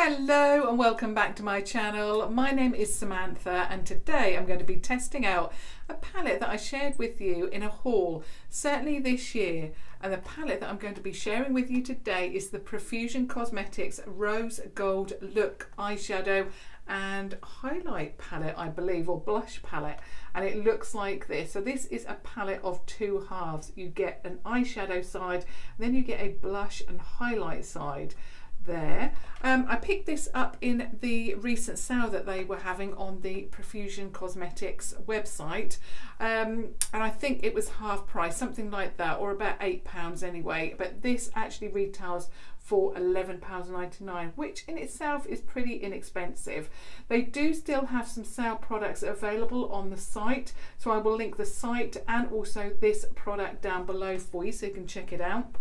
Hello and welcome back to my channel. My name is Samantha and today I'm going to be testing out a palette that I shared with you in a haul certainly this year, and the palette that I'm going to be sharing with you today is the Profusion Cosmetics Rose Gold Look Eyeshadow and Highlight palette, I believe, or blush palette, and it looks like this. So this is a palette of two halves. You get an eyeshadow side, then you get a blush and highlight side there. I picked this up in the recent sale that they were having on the Profusion Cosmetics website, and I think it was half price, something like that, or about £8 anyway, but this actually retails for £11.99, which in itself is pretty inexpensive. They do still have some sale products available on the site, so I will link the site and also this product down below for you so you can check it out.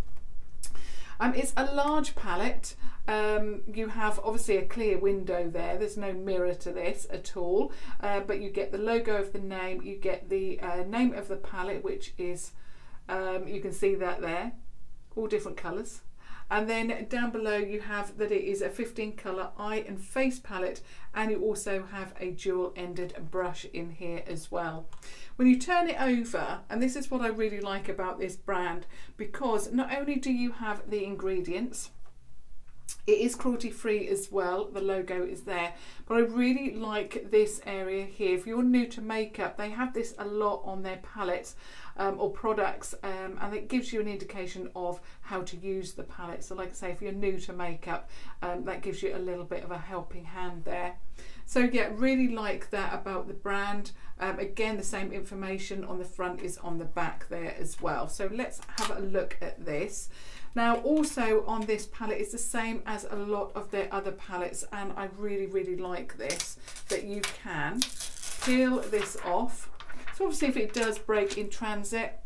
It's a large palette. You have obviously a clear window there, there's no mirror to this at all, but you get the logo of the name, you get the name of the palette, which is, you can see that there, all different colours. And then down below you have that it is a 15 colour eye and face palette, and you also have a dual ended brush in here as well. When you turn it over, and this is what I really like about this brand, because not only do you have the ingredients, it is cruelty free as well, the logo is there, but I really like this area here. If you're new to makeup, they have this a lot on their palettes or products, and it gives you an indication of how to use the palette. So like I say, if you're new to makeup, that gives you a little bit of a helping hand there. So yeah, really like that about the brand. Again, the same information on the front is on the back there as well. So let's have a look at this. Now also on this palette is the same as a lot of their other palettes, and I really like this, that you can peel this off. So obviously if it does break in transit,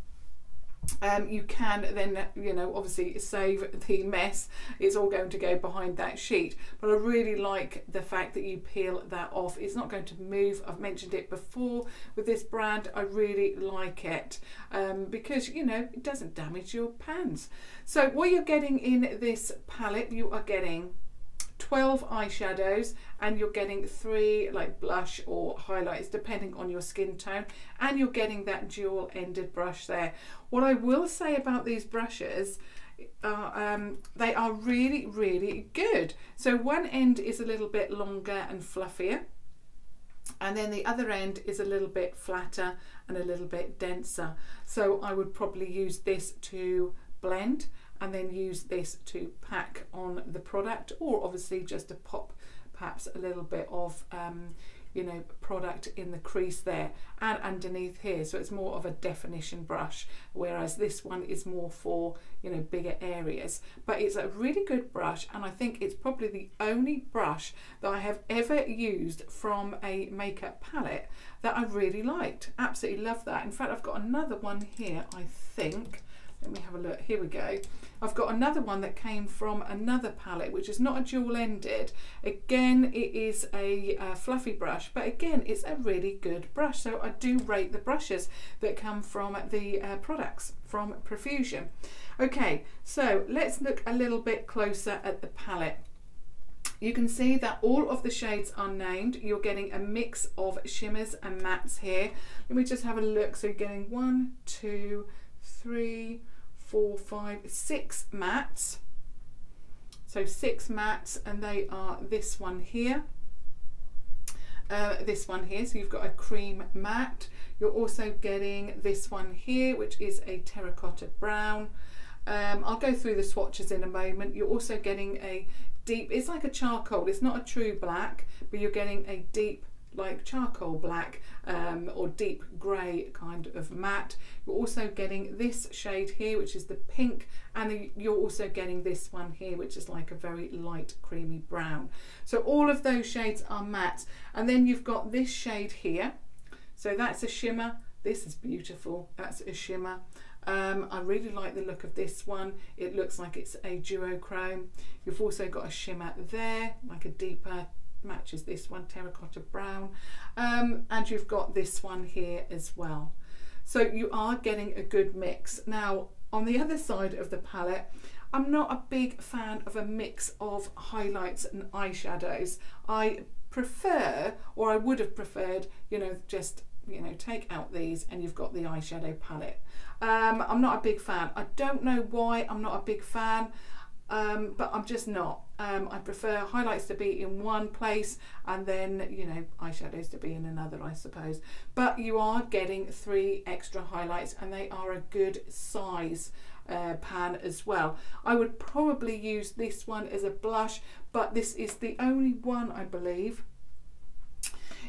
you can then, you know, obviously save the mess. It's all going to go behind that sheet, but I really like the fact that you peel that off. It's not going to move. I've mentioned it before with this brand. I really like it because, you know, it doesn't damage your pans. So what you're getting in this palette, you are getting 12 eyeshadows, and you're getting 3 like blush or highlights depending on your skin tone, and you're getting that dual ended brush there. What I will say about these brushes, they are really good. So one end is a little bit longer and fluffier, and then the other end is a little bit flatter and a little bit denser. So I would probably use this to blend and then use this to pack on the product, or obviously just to pop perhaps a little bit of you know, product in the crease there and underneath here. So it's more of a definition brush, whereas this one is more for, you know, bigger areas. But it's a really good brush, and I think it's probably the only brush that I have ever used from a makeup palette that I really liked. Absolutely love that. In fact, I've got another one here, I think. Let me have a look. Here we go. I've got another one that came from another palette, which is not a dual ended. Again, it is a fluffy brush, but again, it's a really good brush. So I do rate the brushes that come from the products from Profusion. Okay, so let's look a little bit closer at the palette. You can see that all of the shades are named. You're getting a mix of shimmers and mattes here. Let me just have a look. So you're getting 1, 2, 3, 4, 5, 6 mattes. So 6 mattes, and they are this one here, this one here. So you've got a cream matte. You're also getting this one here, which is a terracotta brown. I'll go through the swatches in a moment. You're also getting a deep, it's like a charcoal, it's not a true black, but you're getting a deep like charcoal black or deep grey kind of matte. You're also getting this shade here, which is the pink, and you're also getting this one here, which is like a very light creamy brown. So all of those shades are matte, and then you've got this shade here. So that's a shimmer. This is beautiful. That's a shimmer. I really like the look of this one. It looks like it's a duochrome. You've also got a shimmer there, like a deeper, matches this one, terracotta brown, and you've got this one here as well. So you are getting a good mix. Now on the other side of the palette, I'm not a big fan of a mix of highlights and eyeshadows. I prefer, or I would have preferred, you know, just, you know, take out these and you've got the eyeshadow palette. I'm not a big fan. I don't know why I'm not a big fan, but I'm just not. I prefer highlights to be in one place and then, you know, eyeshadows to be in another, I suppose. But you are getting 3 extra highlights and they are a good size pan as well. I would probably use this one as a blush, but this is the only one, I believe.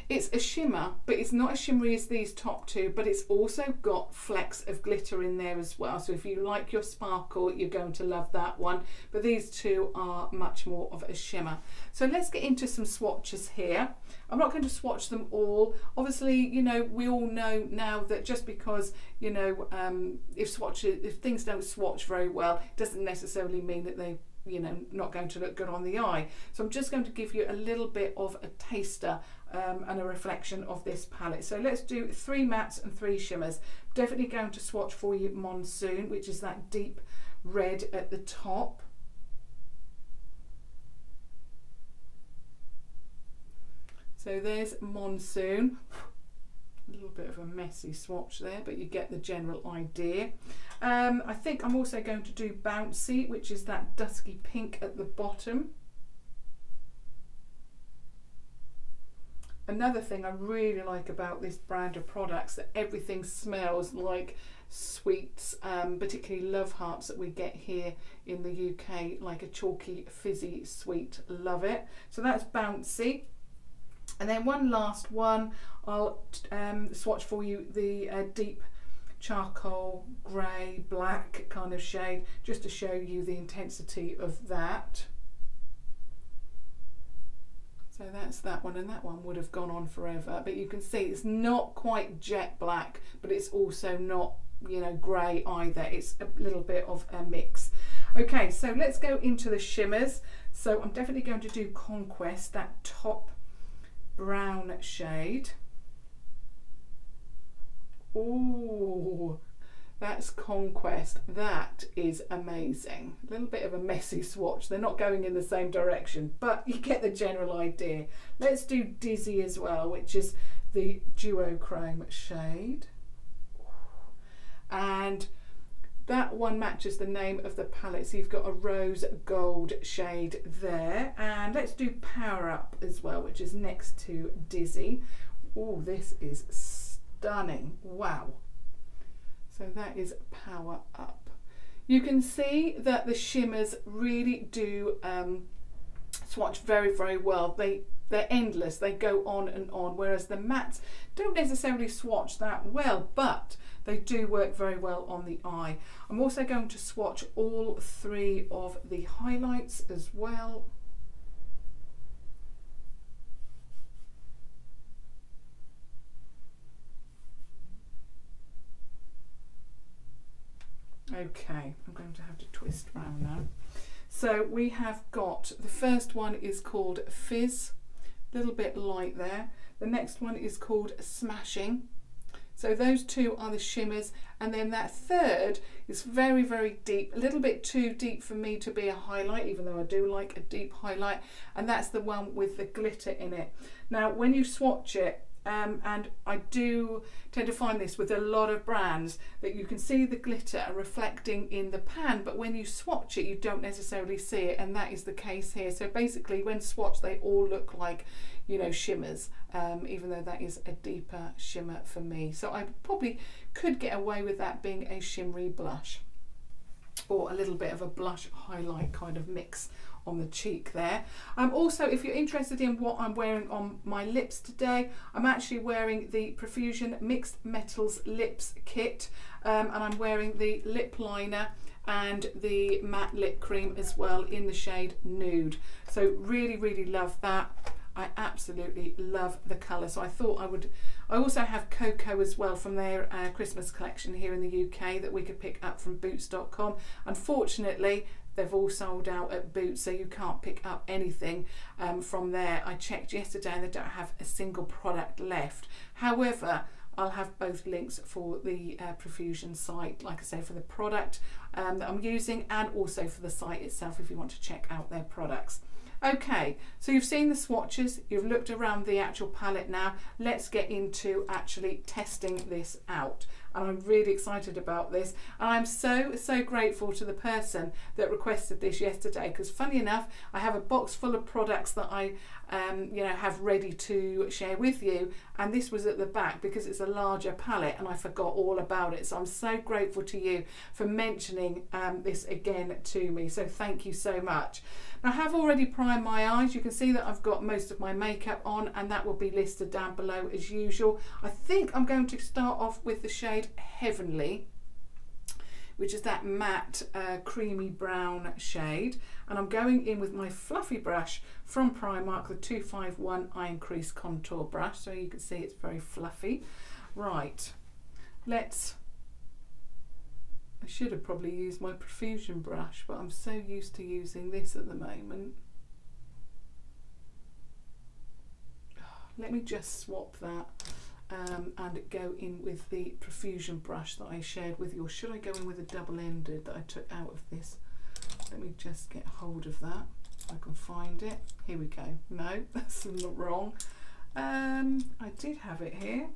It's a shimmer, but it's not as shimmery as these top 2, but it's also got flecks of glitter in there as well. So if you like your sparkle, you're going to love that one. But these 2 are much more of a shimmer. So let's get into some swatches here. I'm not going to swatch them all. Obviously, you know, we all know now that just because, you know, if things don't swatch very well, it doesn't necessarily mean that they, you know, not going to look good on the eye. So I'm just going to give you a little bit of a taster and a reflection of this palette. So let's do 3 mattes and 3 shimmers. Definitely going to swatch for you Monsoon, which is that deep red at the top. So there's Monsoon. A little bit of a messy swatch there, but you get the general idea. I think I'm also going to do Bouncy, which is that dusky pink at the bottom. Another thing I really like about this brand of products, that everything smells like sweets, particularly Love Hearts that we get here in the UK, like a chalky fizzy sweet. Love it. So that's Bouncy. And then one last one, I'll swatch for you the deep charcoal grey black kind of shade, just to show you the intensity of that. So that's that one, and that one would have gone on forever, but you can see it's not quite jet black, but it's also not, you know, grey either. It's a little bit of a mix. Okay, so let's go into the shimmers. So I'm definitely going to do Conquest, that top brown shade. Oh, that's Conquest. That is amazing. A little bit of a messy swatch. They're not going in the same direction, but you get the general idea. Let's do Dizzy as well, which is the duochrome shade. And that one matches the name of the palette, so you've got a rose gold shade there. And let's do Power Up as well, which is next to Dizzy. Oh, this is stunning. Wow. So that is Power Up. You can see that the shimmers really do swatch very, very well. They're endless, they go on and on, whereas the mattes don't necessarily swatch that well, but they do work very well on the eye. I'm also going to swatch all 3 of the highlights as well. Okay, I'm going to have to twist around now. So we have got, the first one is called Fizz, a little bit light there. The next one is called Smashing. So those 2 are the shimmers, and then that third is very, very deep, a little bit too deep for me to be a highlight, even though I do like a deep highlight, and that's the one with the glitter in it. Now when you swatch it, and I do tend to find this with a lot of brands, that you can see the glitter reflecting in the pan, but when you swatch it you don't necessarily see it, and that is the case here. So basically when swatched they all look like, you know, shimmers, even though that is a deeper shimmer for me. So I probably could get away with that being a shimmery blush, or a little bit of a blush highlight kind of mix on the cheek there. Also, if you're interested in what I'm wearing on my lips today, I'm actually wearing the Profusion Mixed Metals Lips Kit, and I'm wearing the lip liner and the matte lip cream as well in the shade Nude. So really, really love that. I absolutely love the colour, so I thought I would. I also have Cocoa as well from their Christmas collection here in the UK that we could pick up from boots.com. Unfortunately, they've all sold out at Boots, so you can't pick up anything from there. I checked yesterday and they don't have a single product left. However, I'll have both links for the Profusion site, like I say, for the product that I'm using, and also for the site itself if you want to check out their products. Okay, so you've seen the swatches, you've looked around the actual palette now. Let's get into actually testing this out. And I'm really excited about this. And I'm so grateful to the person that requested this yesterday, because funny enough, I have a box full of products that I have ready to share with you. And this was at the back because it's a larger palette and I forgot all about it. So I'm so grateful to you for mentioning this again to me. So thank you so much. Now, I have already primed my eyes. You can see that I've got most of my makeup on, and that will be listed down below as usual. I think I'm going to start off with the shade Heavenly, which is that matte creamy brown shade. And I'm going in with my fluffy brush from Primark, the 251 Iron Crease Contour Brush. So you can see it's very fluffy. Right, I should have probably used my Profusion brush, but I'm so used to using this at the moment. Let me just swap that and go in with the Profusion brush that I shared with you. Or should I go in with a double-ended that I took out of this? Let me just get hold of that. I can find it. Here we go. No, that's not wrong. I did have it here.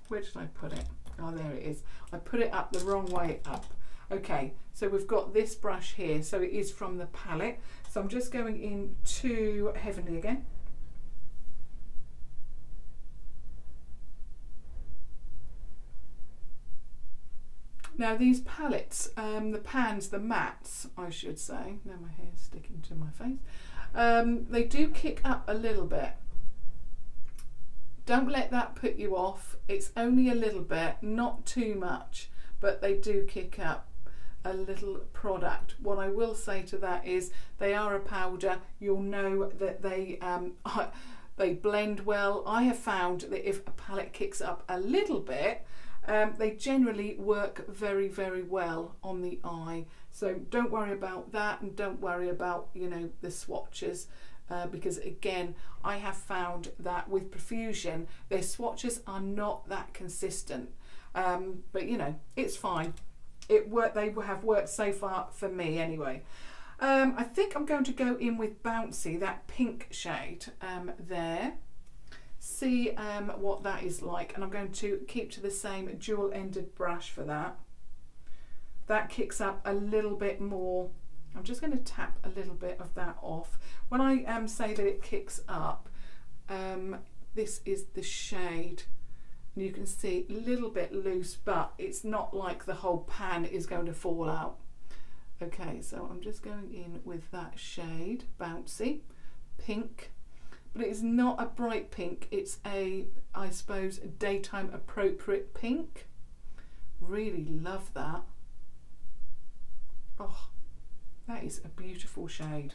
Where did I put it? Oh, there it is. I put it up the wrong way up. Okay, so we've got this brush here. So it is from the palette. So I'm just going into Heavenly again. Now these palettes, the pans, the mattes, I should say. Now my hair's sticking to my face. They do kick up a little bit. Don't let that put you off. It's only a little bit, not too much, but they do kick up a little product. What I will say to that is they are a powder. You'll know that they blend well. I have found that if a palette kicks up a little bit, they generally work very well on the eye. So don't worry about that, and don't worry about, you know, the swatches. Because again, I have found that with Profusion, their swatches are not that consistent. But you know, it's fine. They have worked so far for me anyway. I think I'm going to go in with Bouncy, that pink shade there. See what that is like, and I'm going to keep to the same dual-ended brush for that. That kicks up a little bit more. I'm just going to tap a little bit of that off. When I say that it kicks up, this is the shade. And you can see a little bit loose, but it's not like the whole pan is going to fall out. Okay, so I'm just going in with that shade, Bouncy, pink. But it's not a bright pink, it's a, I suppose, a daytime appropriate pink. Really love that. Oh, that is a beautiful shade.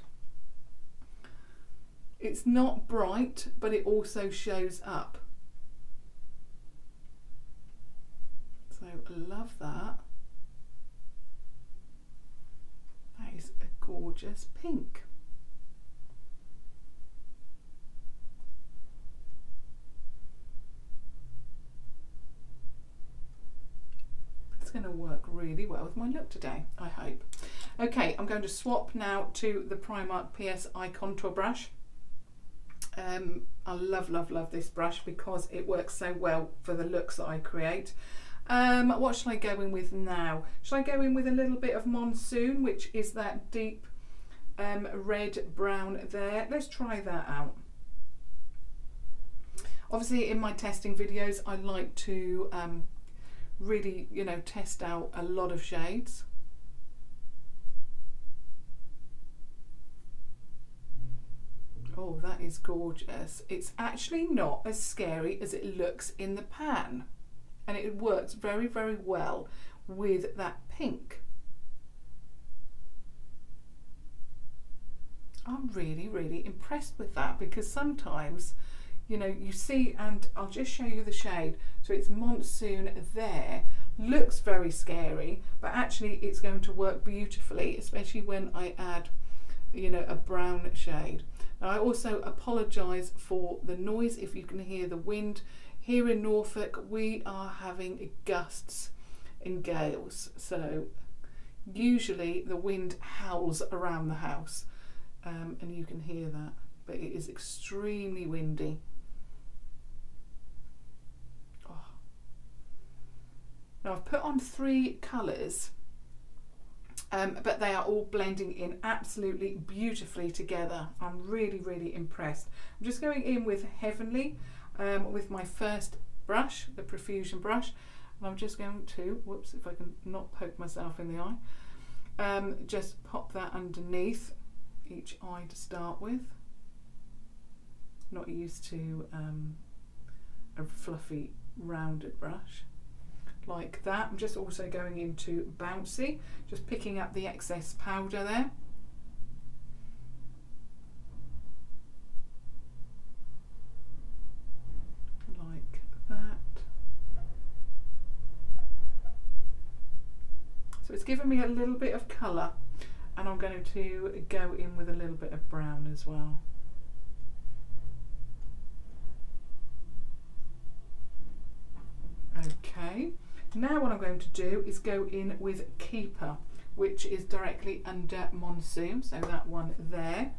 It's not bright, but it also shows up. So I love that. That is a gorgeous pink. Going to work really well with my look today, I hope. Okay, I'm going to swap now to the Primark PS Eye Contour Brush. I love this brush because it works so well for the looks that I create. What shall I go in with now? Shall I go in with a little bit of Monsoon, which is that deep red brown there? Let's try that out. Obviously in my testing videos I like to really, you know, test out a lot of shades. Oh, that is gorgeous. It's actually not as scary as it looks in the pan, and it works very well with that pink. I'm really impressed with that, because sometimes, you know, you see, and I'll just show you the shade. So it's Monsoon there, looks very scary, but actually it's going to work beautifully, especially when I add, you know, a brown shade. Now I also apologise for the noise if you can hear the wind. Here in Norfolk we are having gusts and gales, so Usually the wind howls around the house, and you can hear that, but it is extremely windy. Oh. Now I've put on 3 colours, but they are all blending in absolutely beautifully together. I'm really, really impressed. I'm just going in with Heavenly with my first brush, the Profusion brush, and I'm just going to, whoops, if I can not poke myself in the eye, just pop that underneath each eye to start with. Not used to a fluffy rounded brush like that. I'm just also going into Bouncy, just picking up the excess powder there. Like that. So it's given me a little bit of colour, and I'm going to go in with a little bit of brown as well. Okay, now what I'm going to do is go in with Keeper, which is directly under Monsoon, so that one there.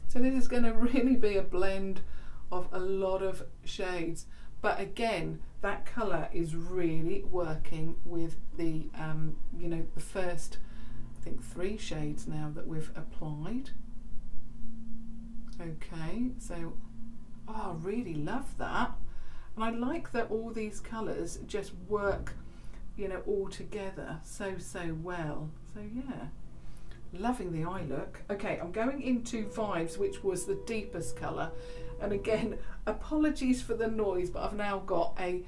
So this is going to really be a blend of a lot of shades, but again, that colour is really working with the you know, the first, I think, 3 shades now that we've applied. Okay, so I really love that, and I like that all these colours just work, you know, all together so well. So yeah, loving the eye look. Okay, I'm going into Vibes, which was the deepest colour, and again, apologies for the noise, but I've now got a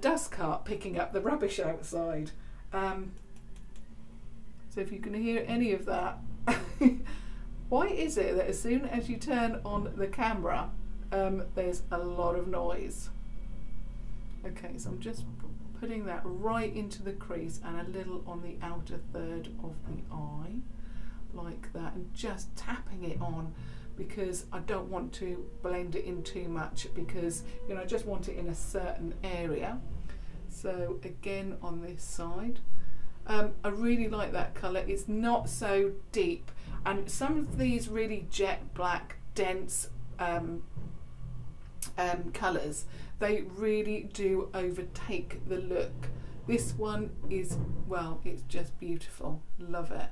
dust cart picking up the rubbish outside. So if you can hear any of that. Why is it that as soon as you turn on the camera, there's a lot of noise? Okay, so I'm just putting that right into the crease and a little on the outer third of the eye, like that, and just tapping it on, because I don't want to blend it in too much, because, you know, I just want it in a certain area. So again on this side, I really like that colour. It's not so deep, and some of these really jet black dense colours, they really do overtake the look. This one is, well, it's just beautiful. Love it.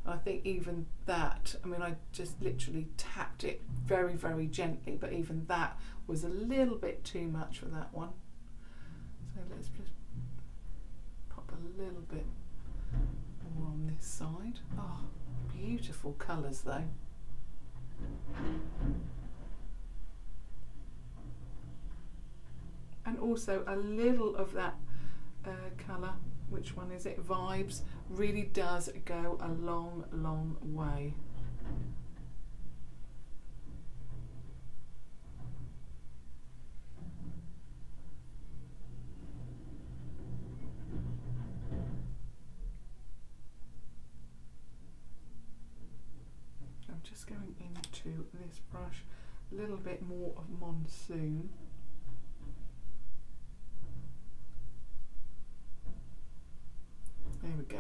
I think even that, I mean, I just literally tapped it very, very gently, but even that was a little bit too much for that one. So let's just pop a little bit more on this side. Oh, beautiful colours though. And also a little of that colour, which one is it? Vibes, really does go a long, long way. I'm just going into this brush, a little bit more of Monsoon. There we go.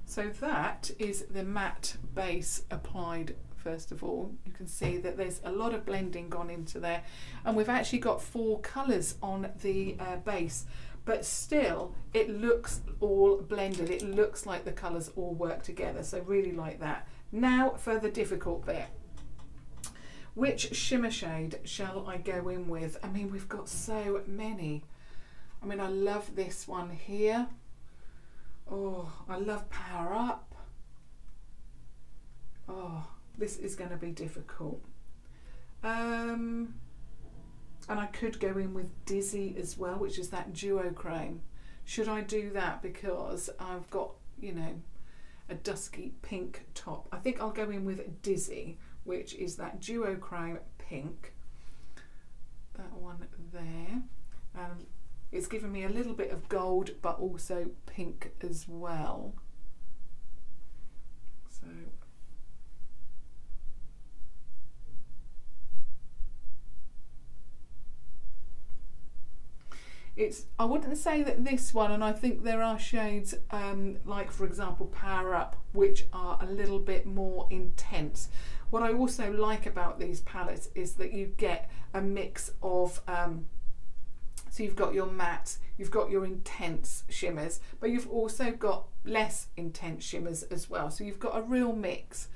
So that is the matte base applied. First of all, you can see that there's a lot of blending gone into there, and we've actually got 4 colours on the base, but still it looks all blended. It looks like the colours all work together, so really like that. Now for the difficult bit. Which shimmer shade shall I go in with? I mean, we've got so many. I mean, I love this one here. Oh, I love Power Up. Oh, this is going to be difficult. And I could go in with Dizzy as well, which is that duochrome. Should I do that because I've got, you know, a dusky pink top? I think I'll go in with Dizzy, which is that duochrome pink. That one there. And it's given me a little bit of gold, but also pink as well. So I wouldn't say that this one, and I think there are shades like for example Power Up, which are a little bit more intense. What I also like about these palettes is that you get a mix of so you've got your mattes, you've got your intense shimmers, but you've also got less intense shimmers as well. So you've got a real mix.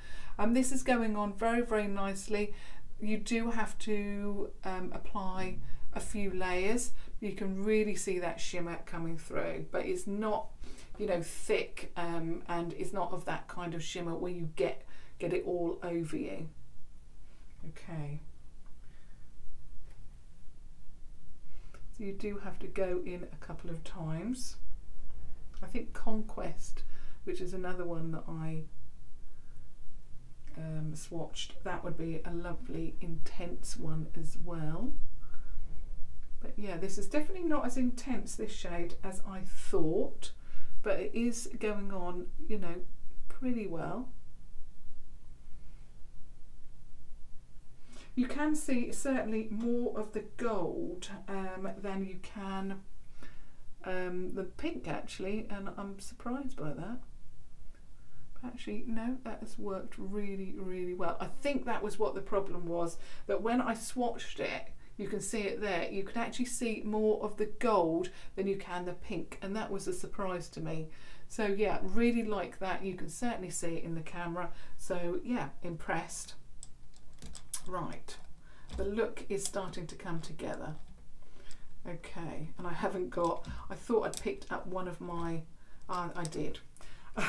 This is going on very, very nicely. You do have to apply a few layers. You can really see that shimmer coming through, but it's not, you know, thick and it's not of that kind of shimmer where you get it all over you. Okay. So you do have to go in a couple of times. I think Conquest, which is another one that I swatched, that would be a lovely intense one as well. But yeah, this is definitely not as intense, this shade, as I thought, but it is going on, you know, pretty well. You can see certainly more of the gold than you can the pink actually, and I'm surprised by that. But actually, no, that has worked really, really well. I think that was what the problem was, that when I swatched it, you can see it there, you can actually see more of the gold than you can the pink, and that was a surprise to me. So yeah, really like that. You can certainly see it in the camera. So yeah, impressed. Right, the look is starting to come together. Okay, and I haven't got, I thought I'd picked up one of my, I did. I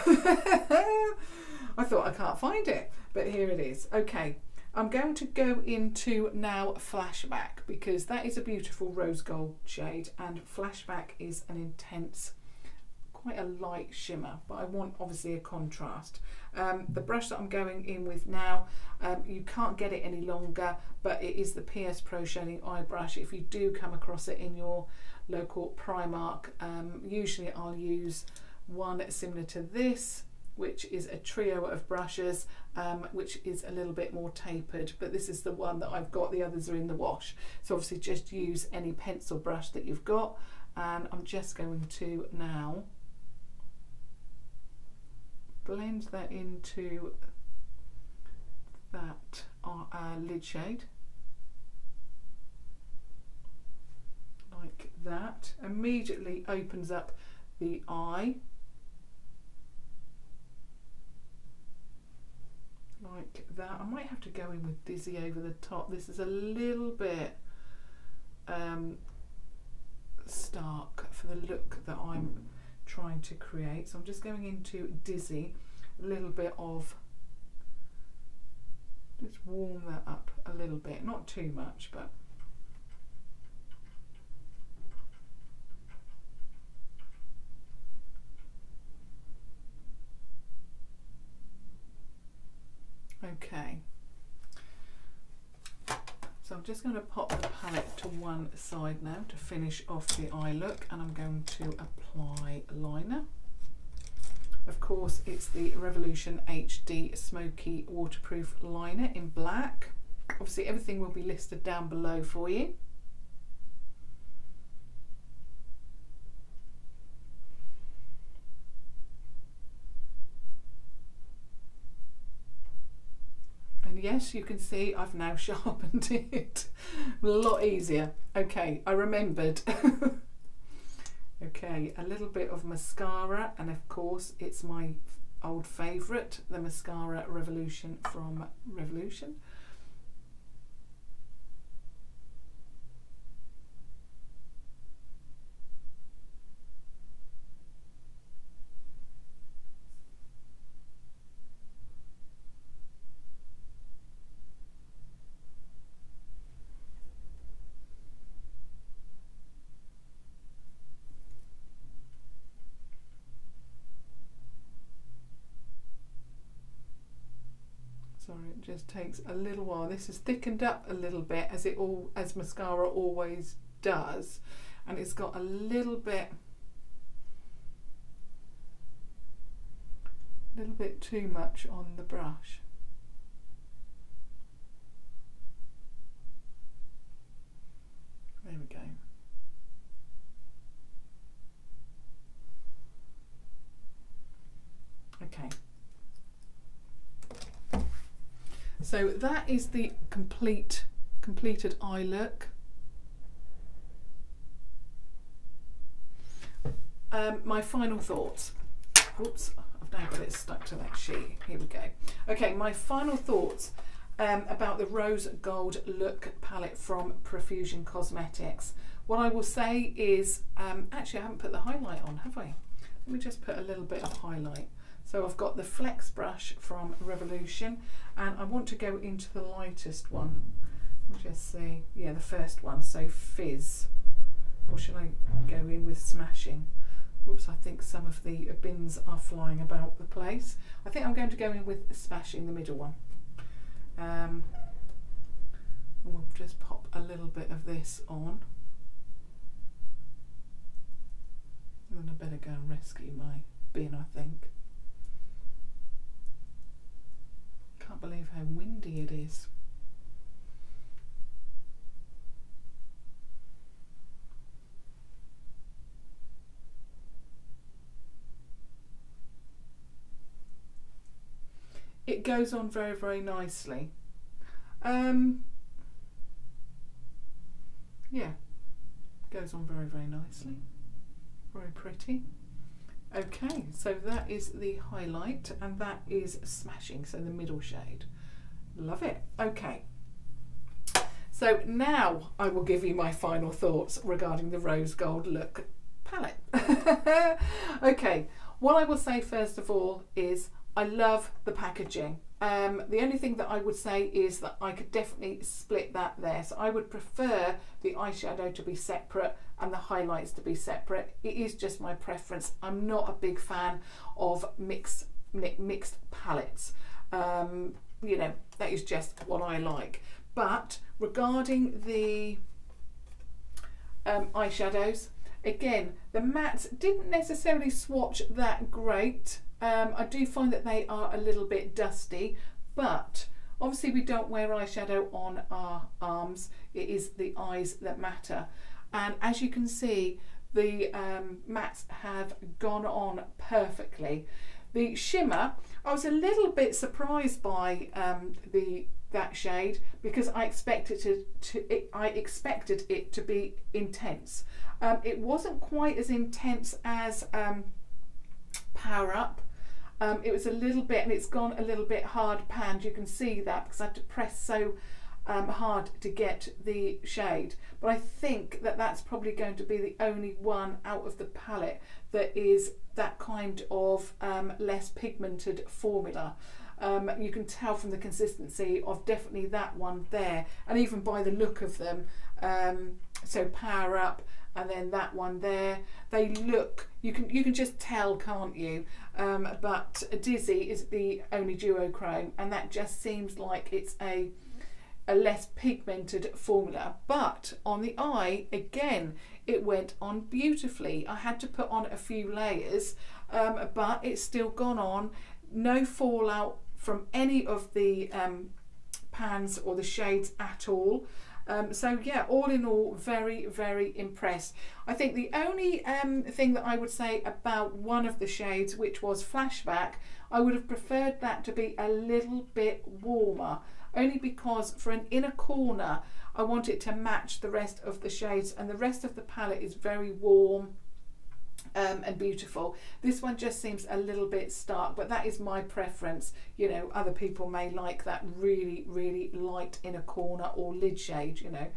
thought I can't find it, but here it is. Okay, I'm going to go into now Flashback, because that is a beautiful rose gold shade, and Flashback is an intense, quite a light shimmer, but I want obviously a contrast. The brush that I'm going in with now, you can't get it any longer, but it is the PS Pro Shading Eye Brush. If you do come across it in your local Primark, usually I'll use one similar to this, which is a trio of brushes, which is a little bit more tapered, but this is the one that I've got. The others are in the wash, so obviously just use any pencil brush that you've got, and I'm just going to now blend that into that lid shade, like that. Immediately opens up the eye, like that. I might have to go in with Dizzy over the top. This is a little bit stark for the look that I'm trying to create, so I'm just going into Dizzy, a little bit of, just warm that up a little bit, not too much, but okay. So I'm just going to pop the palette to one side now to finish off the eye look, and I'm going to apply liner. Of course, it's the Revolution HD Smoky Waterproof Liner in black. Obviously everything will be listed down below for you. And yes, you can see I've now sharpened it a lot easier. Okay, I remembered. Okay, a little bit of mascara, and of course it's my old favourite, the Mascara Revolution from Revolution. Sorry, it just takes a little while. This is thickened up a little bit, as mascara always does, and it's got a little bit too much on the brush. There we go. Okay. So that is the completed eye look. My final thoughts. Oops, I've now got it stuck to that sheet. Here we go. Okay, my final thoughts about the Rose Gold Look palette from Profusion Cosmetics. What I will say is, actually I haven't put the highlight on, have I? Let me just put a little bit of highlight. So I've got the Flex brush from Revolution, and I want to go into the lightest one. Let me just see. Yeah, the first one, so Fizz. Or should I go in with Smashing? Whoops, I think some of the bins are flying about the place. I think I'm going to go in with Smashing, the middle one. And we'll just pop a little bit of this on. And then I better go and rescue my bin, I think. Can't believe how windy it is. It goes on very, very nicely. Yeah, goes on very, very nicely. Very pretty. Okay, so that is the highlight, and that is Smashing, so the middle shade. Love it. Okay. So now I will give you my final thoughts regarding the Rose Gold Look palette. Okay, what I will say first of all is I love the packaging. The only thing that I would say is that I could definitely split that there. So I would prefer the eyeshadow to be separate and the highlights to be separate. It is just my preference. I'm not a big fan of mixed palettes. You know, that is just what I like. But regarding the eyeshadows, again, the mattes didn't necessarily swatch that great. I do find that they are a little bit dusty, but obviously we don't wear eyeshadow on our arms. It is the eyes that matter. And as you can see, the mattes have gone on perfectly. The shimmer, I was a little bit surprised by that shade, because I expected it to be intense. It wasn't quite as intense as Power Up. It was a little bit, and it's gone a little bit hard panned. You can see that because I had to press so hard to get the shade. But I think that that's probably going to be the only one out of the palette that is that kind of less pigmented formula. You can tell from the consistency of definitely that one there, and even by the look of them. So Power Up, and then that one there, they look, you can just tell, can't you? But Dizzy is the only duochrome, and that just seems like it's a less pigmented formula. But on the eye, again, it went on beautifully. I had to put on a few layers, but it's still gone on. No fallout from any of the pans or the shades at all. So yeah, all in all, very, very impressed. I think the only thing that I would say about one of the shades, which was Flashback, I would have preferred that to be a little bit warmer, only because for an inner corner I want it to match the rest of the shades, and the rest of the palette is very warm and beautiful. This one just seems a little bit stark, but that is my preference. You know, other people may like that really, really light inner corner or lid shade, you know.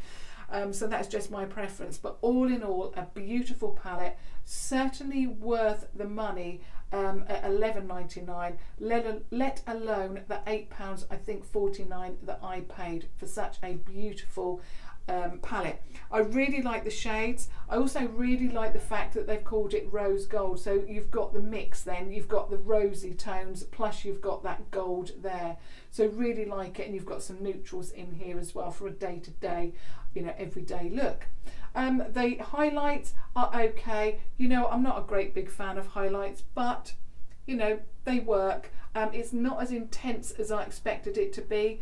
So that's just my preference. But all in all, a beautiful palette, certainly worth the money at $11.99, let alone the £8, I think 49 that I paid for such a beautiful palette. I really like the shades. I also really like the fact that they've called it rose gold, so you've got the mix, then you've got the rosy tones plus you've got that gold there, so really like it. And you've got some neutrals in here as well for a day-to-day, you know, everyday look. The highlights are okay. You know, I'm not a great big fan of highlights, but you know, they work. It's not as intense as I expected it to be,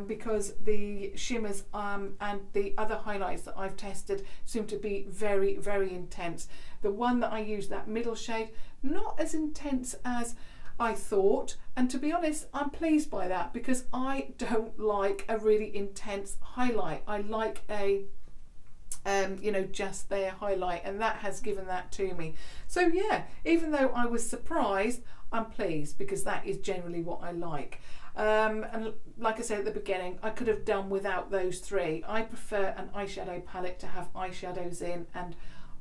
because the shimmers and the other highlights that I've tested seem to be very, very intense. The one that I used, that middle shade, not as intense as I thought, and to be honest, I'm pleased by that, because I don't like a really intense highlight. I like a you know, just there highlight, and that has given that to me. So yeah, even though I was surprised, I'm pleased, because that is generally what I like. And like I said at the beginning, I could have done without those three. I prefer an eyeshadow palette to have eyeshadows in, and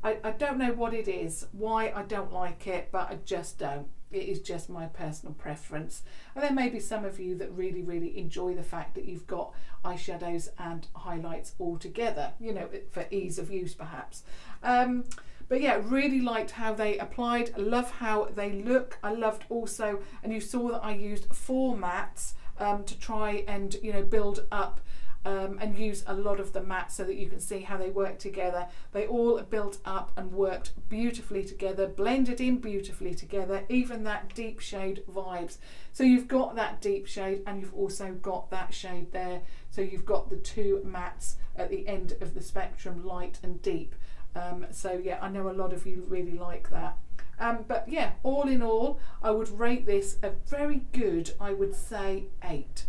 I don't know what it is, why I don't like it, but I just don't. It is just my personal preference. And there may be some of you that really, really enjoy the fact that you've got eyeshadows and highlights all together, you know, for ease of use perhaps. But yeah, really liked how they applied. I love how they look. I loved also, and you saw that I used 4 mattes to try and, you know, build up and use a lot of the mattes so that you can see how they work together. They all built up and worked beautifully together, blended in beautifully together, even that deep shade vibes. So you've got that deep shade, and you've also got that shade there. So you've got the 2 mattes at the end of the spectrum, light and deep. So yeah, I know a lot of you really like that. But yeah, all in all, I would rate this a very good, I would say 8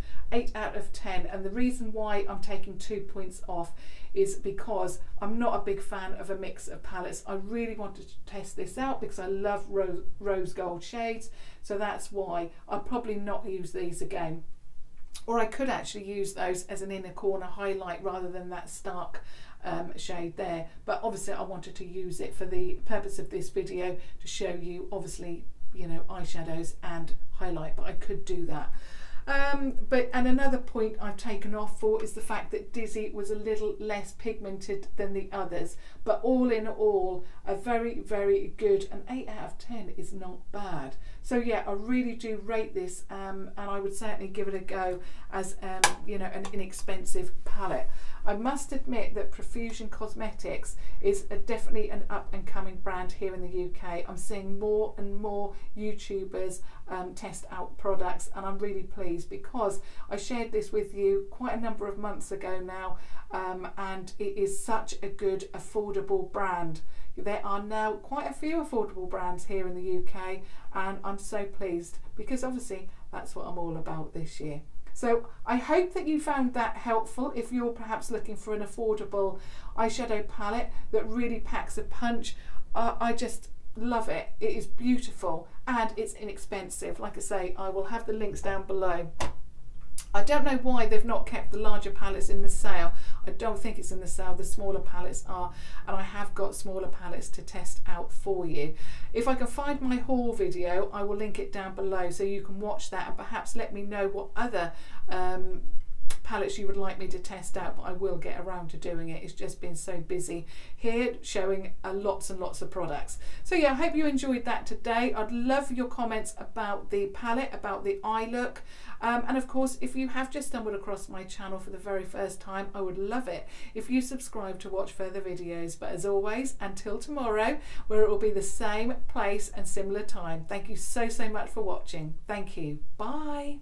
out of 10. And the reason why I'm taking 2 points off is because I'm not a big fan of a mix of palettes. I really wanted to test this out because I love rose gold shades, so that's why I'll probably not use these again. Or I could actually use those as an inner corner highlight rather than that stark shade there, but obviously I wanted to use it for the purpose of this video to show you, obviously, you know, eyeshadows and highlight, but I could do that. And another point I've taken off for is the fact that Dizzy was a little less pigmented than the others, but all in all, a very, very good, an 8 out of 10 is not bad. So yeah, I really do rate this, and I would certainly give it a go as you know, an inexpensive palette. I must admit that Profusion Cosmetics is definitely an up and coming brand here in the UK. I'm seeing more and more YouTubers test out products, and I'm really pleased because I shared this with you quite a number of months ago now, and it is such a good affordable brand. There are now quite a few affordable brands here in the UK, and I'm so pleased because obviously that's what I'm all about this year. So I hope that you found that helpful if you're perhaps looking for an affordable eyeshadow palette that really packs a punch. I just love it. It is beautiful and it's inexpensive. Like I say, I will have the links down below. I don't know why they've not kept the larger palettes in the sale. I don't think it's in the sale. The smaller palettes are, and I have got smaller palettes to test out for you. If I can find my haul video, I will link it down below so you can watch that and perhaps let me know what other palettes you would like me to test out, but I will get around to doing it. It's just been so busy here showing lots and lots of products. So yeah, I hope you enjoyed that today. I'd love your comments about the palette, about the eye look, and of course if you have just stumbled across my channel for the very first time, I would love it if you subscribe to watch further videos. But as always, until tomorrow, where it will be the same place and similar time, thank you so much for watching. Thank you. Bye.